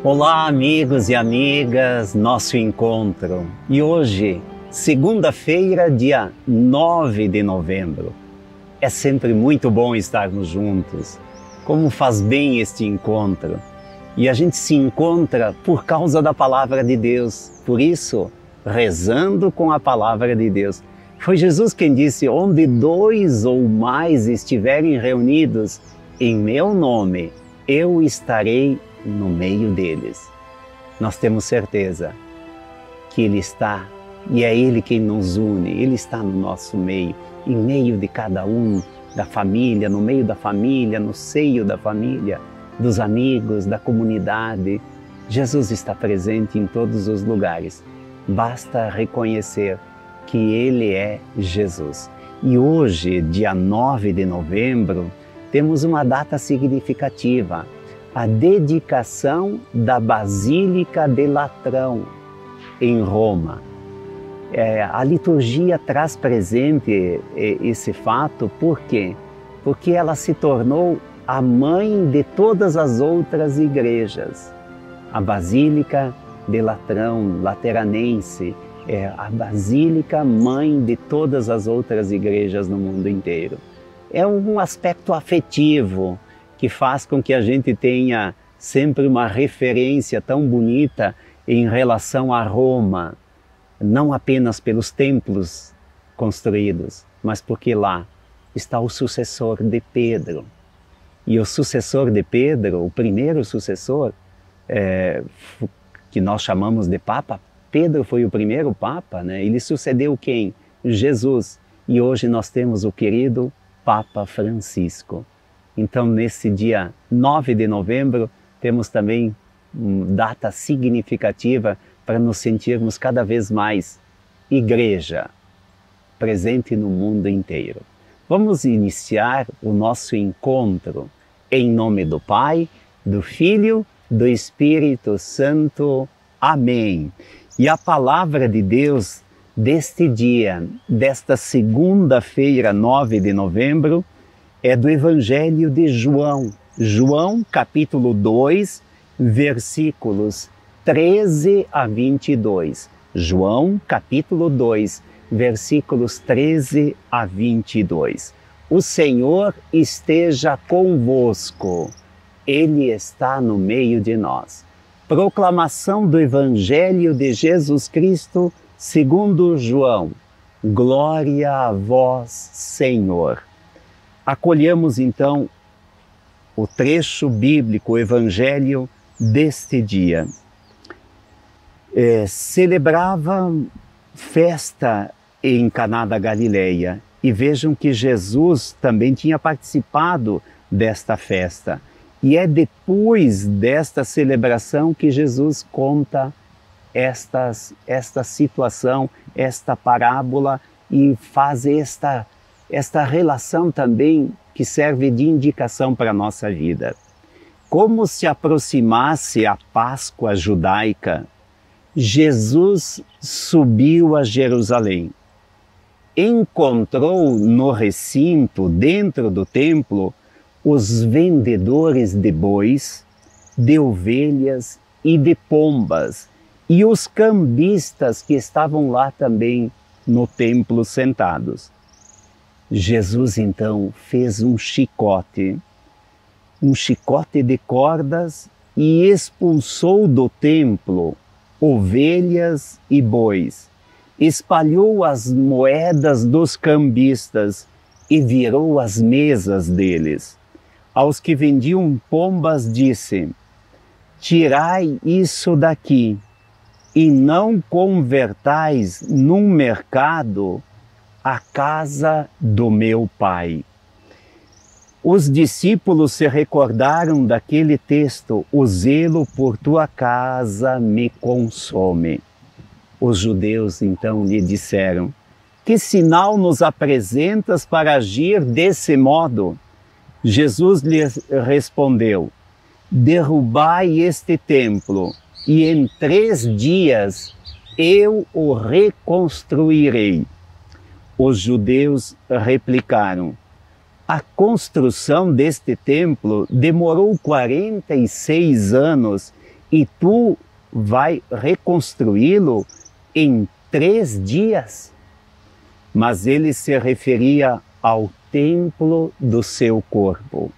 Olá, amigos e amigas, nosso encontro. E hoje, segunda-feira, dia 9 de novembro. É sempre muito bom estarmos juntos. Como faz bem este encontro. E a gente se encontra por causa da palavra de Deus. Por isso, rezando com a palavra de Deus. Foi Jesus quem disse: onde dois ou mais estiverem reunidos em meu nome, eu estarei no meio deles. Nós temos certeza que Ele está, e é Ele quem nos une. Ele está no nosso meio, em meio de cada um, da família, no meio da família, no seio da família, dos amigos, da comunidade. Jesus está presente em todos os lugares. Basta reconhecer que Ele é Jesus. E hoje, dia 9 de novembro, temos uma data significativa, a dedicação da Basílica de Latrão, em Roma. A liturgia traz presente esse fato, por quê? Porque ela se tornou a mãe de todas as outras igrejas. A Basílica de Latrão, lateranense, é a Basílica mãe de todas as outras igrejas no mundo inteiro. É um aspecto afetivo, que faz com que a gente tenha sempre uma referência tão bonita em relação a Roma, não apenas pelos templos construídos, mas porque lá está o sucessor de Pedro. E o sucessor de Pedro, o primeiro sucessor, que nós chamamos de Papa, Pedro foi o primeiro Papa, né? Ele sucedeu quem? Jesus. E hoje nós temos o querido Papa Francisco. Então, nesse dia 9 de novembro, temos também uma data significativa para nos sentirmos cada vez mais igreja, presente no mundo inteiro. Vamos iniciar o nosso encontro em nome do Pai, do Filho, do Espírito Santo. Amém. E a palavra de Deus deste dia, desta segunda-feira, 9 de novembro, é do Evangelho de João. João, capítulo 2, versículos 13 a 22. João, capítulo 2, versículos 13 a 22. O Senhor esteja convosco. Ele está no meio de nós. Proclamação do Evangelho de Jesus Cristo, segundo João. Glória a vós, Senhor. Acolhamos então o trecho bíblico, o Evangelho deste dia. Celebrava festa em Caná da Galileia e vejam que Jesus também tinha participado desta festa. E é depois desta celebração que Jesus conta esta situação, esta parábola e faz esta relação também que serve de indicação para a nossa vida. Como se aproximasse a Páscoa judaica, Jesus subiu a Jerusalém. Encontrou no recinto, dentro do templo, os vendedores de bois, de ovelhas e de pombas, e os cambistas que estavam lá também no templo sentados. Jesus então fez um chicote de cordas e expulsou do templo ovelhas e bois, espalhou as moedas dos cambistas e virou as mesas deles. Aos que vendiam pombas disse: tirai isso daqui e não convertais num mercado a casa do meu Pai. Os discípulos se recordaram daquele texto: o zelo por tua casa me consome. Os judeus então lhe disseram: que sinal nos apresentas para agir desse modo? Jesus lhes respondeu: derrubai este templo e em 3 dias eu o reconstruirei. Os judeus replicaram: a construção deste templo demorou 46 anos e tu vai reconstruí-lo em 3 dias. Mas ele se referia ao templo do seu corpo.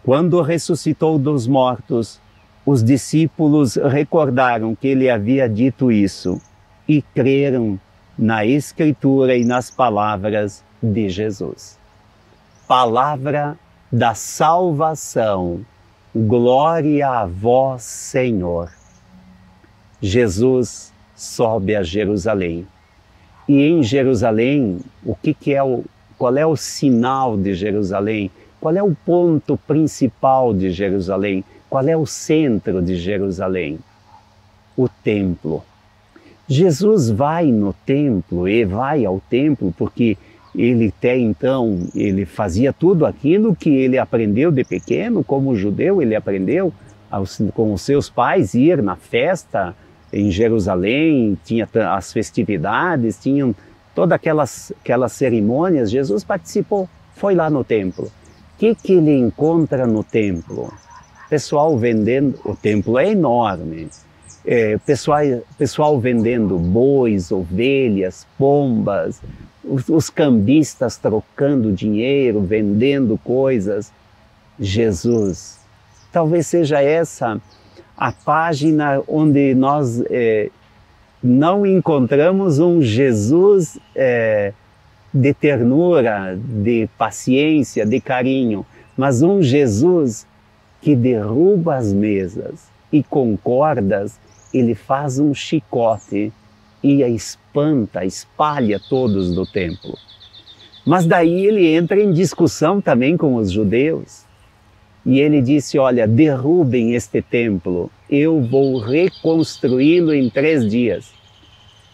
Quando ressuscitou dos mortos, os discípulos recordaram que ele havia dito isso e creram na Escritura e nas palavras de Jesus. Palavra da salvação. Glória a vós, Senhor. Jesus sobe a Jerusalém. E em Jerusalém, qual é o sinal de Jerusalém? Qual é o ponto principal de Jerusalém? Qual é o centro de Jerusalém? O templo. Jesus vai no templo e vai ao templo porque ele até então, ele fazia tudo aquilo que ele aprendeu de pequeno, como judeu, ele aprendeu com os seus pais ir na festa em Jerusalém, tinha as festividades, tinham todas aquelas cerimônias. Jesus participou, foi lá no templo. O que ele encontra no templo? Pessoal vendendo, o templo é enorme, pessoal vendendo bois, ovelhas, pombas, os cambistas trocando dinheiro, vendendo coisas. Jesus, talvez seja essa a página onde nós não encontramos um Jesus de ternura, de paciência, de carinho, mas um Jesus que derruba as mesas e com cordas ele faz um chicote e espalha todos do templo. Mas daí ele entra em discussão também com os judeus. E ele disse, olha, derrubem este templo, eu vou reconstruí-lo em 3 dias.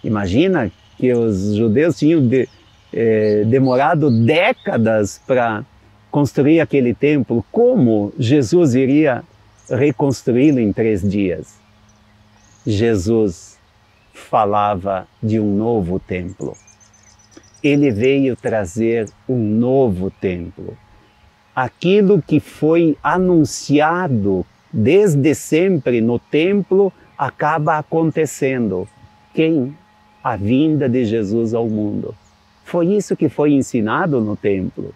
Imagina que os judeus tinham demorado décadas para construir aquele templo. Como Jesus iria reconstruí-lo em 3 dias? Jesus falava de um novo templo. Ele veio trazer um novo templo. Aquilo que foi anunciado desde sempre no templo acaba acontecendo. Quem? A vinda de Jesus ao mundo. Foi isso que foi ensinado no templo.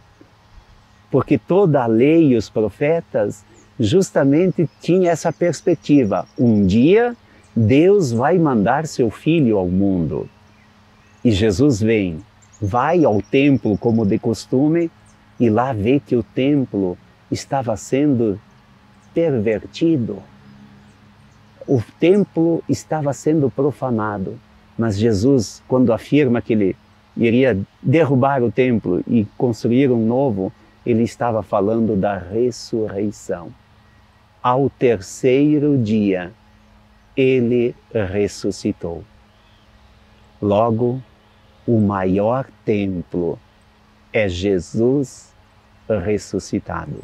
Porque toda a lei e os profetas justamente tinham essa perspectiva. Um dia Deus vai mandar seu Filho ao mundo. E Jesus vem, vai ao templo como de costume, e lá vê que o templo estava sendo pervertido. O templo estava sendo profanado. Mas Jesus, quando afirma que ele iria derrubar o templo e construir um novo, ele estava falando da ressurreição. Ao 3º dia, ele ressuscitou. Logo, o maior templo é Jesus ressuscitado.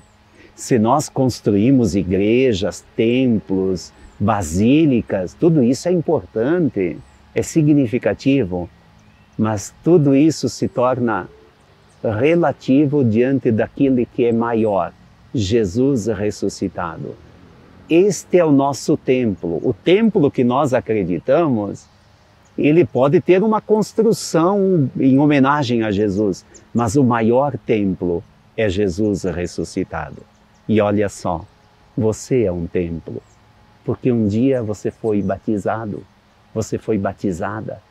Se nós construímos igrejas, templos, basílicas, tudo isso é importante, é significativo, mas tudo isso se torna relativo diante daquele que é maior, Jesus ressuscitado. Este é o nosso templo. O templo que nós acreditamos, ele pode ter uma construção em homenagem a Jesus, mas o maior templo é Jesus ressuscitado. E olha só, você é um templo, porque um dia você foi batizado, você foi batizada.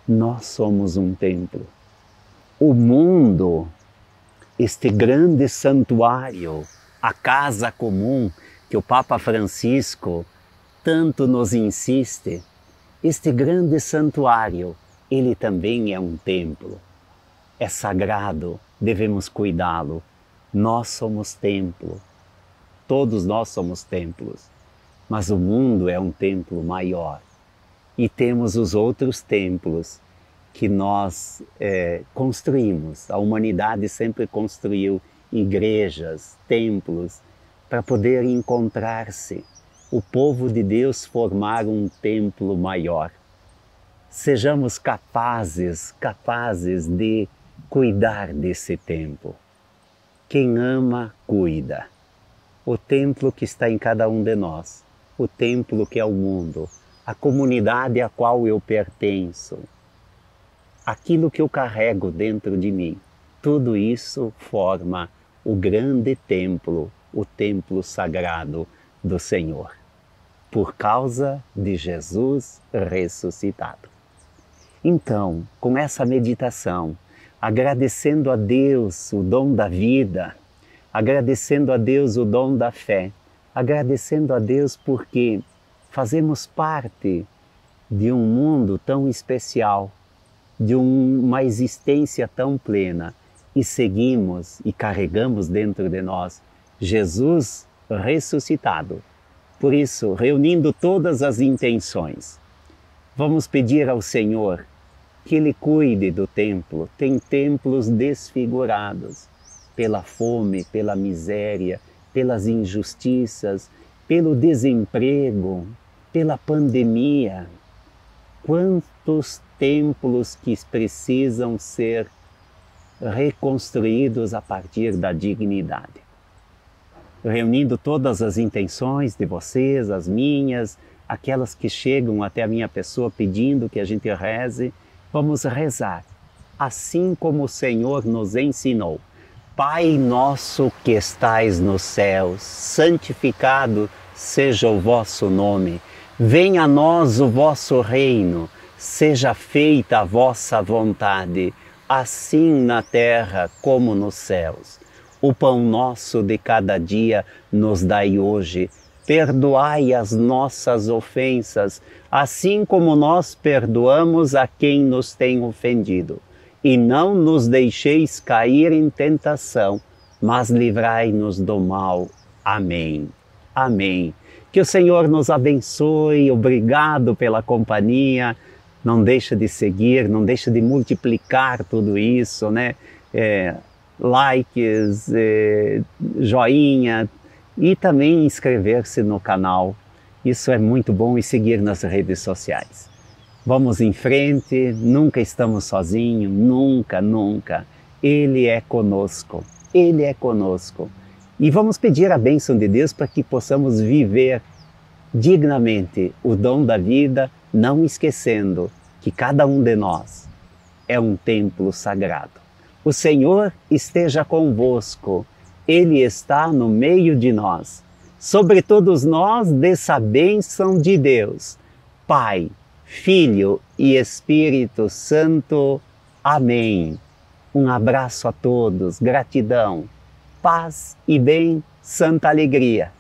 Nós somos um templo. O mundo, este grande santuário, a casa comum que o Papa Francisco tanto nos insiste, este grande santuário, ele também é um templo. É sagrado, devemos cuidá-lo. Nós somos templo. Todos nós somos templos. Mas o mundo é um templo maior. E temos os outros templos que nós construímos. A humanidade sempre construiu igrejas, templos, para poder encontrar-se. O povo de Deus formar um templo maior. Sejamos capazes de cuidar desse templo. Quem ama, cuida. O templo que está em cada um de nós. o templo que é o mundo, a comunidade a qual eu pertenço, aquilo que eu carrego dentro de mim, tudo isso forma o grande templo, o templo sagrado do Senhor, por causa de Jesus ressuscitado. Então, com essa meditação, agradecendo a Deus o dom da vida, agradecendo a Deus o dom da fé, agradecendo a Deus porque fazemos parte de um mundo tão especial, de uma existência tão plena, e seguimos e carregamos dentro de nós Jesus ressuscitado. Por isso, reunindo todas as intenções, vamos pedir ao Senhor que Ele cuide do templo. Tem templos desfigurados pela fome, pela miséria, pelas injustiças, pelo desemprego, pela pandemia. Quantos templos que precisam ser reconstruídos a partir da dignidade. Reunindo todas as intenções de vocês, as minhas, aquelas que chegam até a minha pessoa pedindo que a gente reze, vamos rezar, assim como o Senhor nos ensinou. Pai nosso que estais nos céus, santificado seja o vosso nome. Venha a nós o vosso reino, seja feita a vossa vontade, assim na terra como nos céus. O pão nosso de cada dia nos dai hoje. Perdoai as nossas ofensas, assim como nós perdoamos a quem nos tem ofendido. E não nos deixeis cair em tentação, mas livrai-nos do mal. Amém. Amém. Que o Senhor nos abençoe. Obrigado pela companhia. Não deixa de seguir, não deixa de multiplicar tudo isso, né? Likes, joinha e também inscrever-se no canal. Isso é muito bom, e seguir nas redes sociais. Vamos em frente, nunca estamos sozinhos, nunca, nunca. Ele é conosco, Ele é conosco. E vamos pedir a bênção de Deus para que possamos viver dignamente o dom da vida, não esquecendo que cada um de nós é um templo sagrado. O Senhor esteja convosco, Ele está no meio de nós. Sobre todos nós, desça a bênção de Deus, Pai, Filho e Espírito Santo. Amém. Um abraço a todos, gratidão, paz e bem, santa alegria.